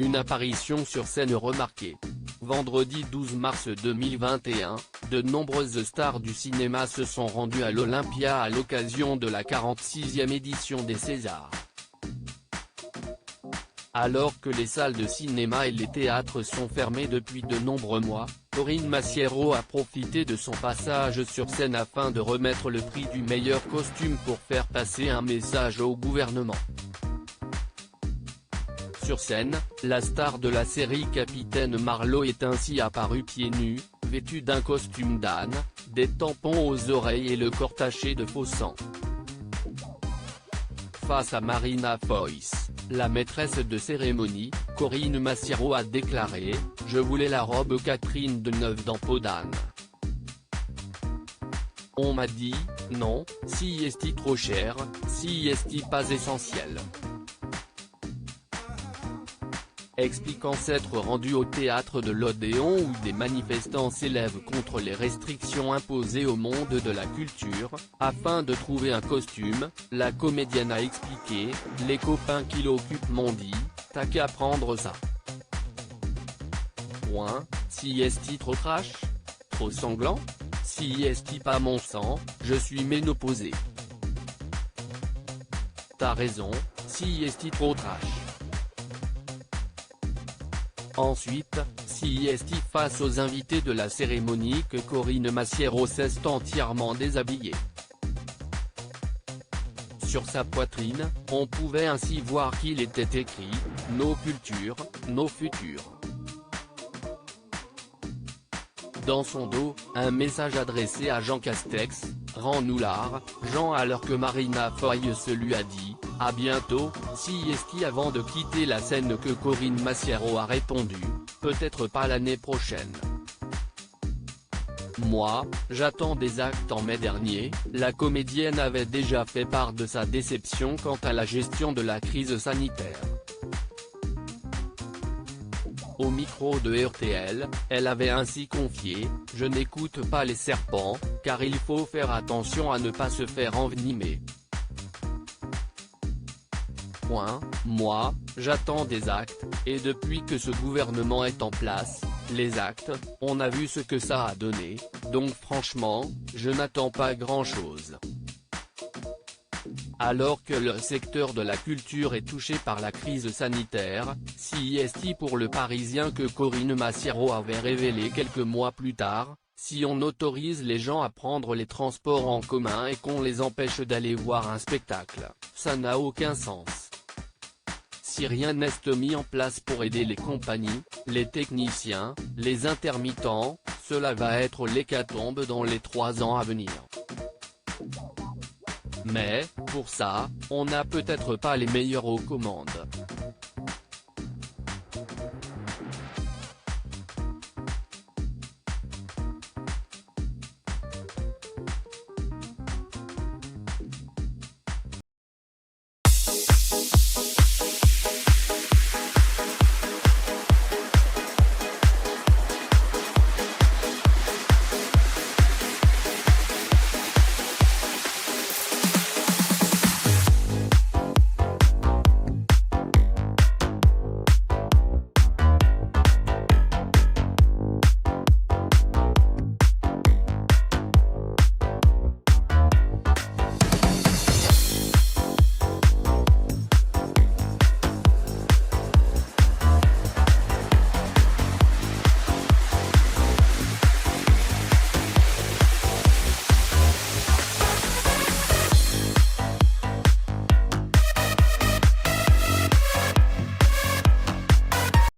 une apparition sur scène remarquée. Vendredi 12 mars 2021, de nombreuses stars du cinéma se sont rendues à l'Olympia à l'occasion de la 46e édition des Césars. Alors que les salles de cinéma et les théâtres sont fermés depuis de nombreux mois, Corinne Massiero a profité de son passage sur scène afin de remettre le prix du meilleur costume pour faire passer un message au gouvernement. Sur scène, la star de la série Capitaine Marlowe est ainsi apparue pieds nus, vêtue d'un costume d'âne, des tampons aux oreilles et le corps taché de faux sang. Face à Marina Foïs, la maîtresse de cérémonie, Corinne Massiero a déclaré « Je voulais la robe Catherine Deneuve dans peau d'âne. On m'a dit, non, si est-il trop cher, si est-il pas essentiel ». Expliquant s'être rendu au théâtre de l'Odéon où des manifestants s'élèvent contre les restrictions imposées au monde de la culture, afin de trouver un costume, la comédienne a expliqué « Les copains qui l'occupent m'ont dit, t'as qu'à prendre ça. Si est-il trop trash? Trop sanglant? Si est-il pas mon sang, je suis ménopausée. T'as raison, si est-il trop trash. Ensuite, si est-il face aux invités de la cérémonie que Corinne Massiero s'est entièrement déshabillée. Sur sa poitrine, on pouvait ainsi voir qu'il était écrit « Nos cultures, nos futurs ». Dans son dos, un message adressé à Jean Castex, « Rends-nous l'art, Jean » alors que Marina Foïs lui a dit « À bientôt », si est-il avant de quitter la scène que Corinne Massiero a répondu « Peut-être pas l'année prochaine. Moi, j'attends des actes ». En mai dernier, la comédienne avait déjà fait part de sa déception quant à la gestion de la crise sanitaire. Au micro de RTL, elle avait ainsi confié « Je n'écoute pas les serpents, car il faut faire attention à ne pas se faire envenimer. Moi, j'attends des actes, et depuis que ce gouvernement est en place, les actes, on a vu ce que ça a donné, donc franchement, je n'attends pas grand-chose ». Alors que le secteur de la culture est touché par la crise sanitaire, si est-il pour le Parisien que Corinne Massiero avait révélé quelques mois plus tard, si on autorise les gens à prendre les transports en commun et qu'on les empêche d'aller voir un spectacle, ça n'a aucun sens. Si rien n'est mis en place pour aider les compagnies, les techniciens, les intermittents, cela va être l'hécatombe dans les 3 ans à venir. Mais, pour ça, on n'a peut-être pas les meilleurs aux commandes.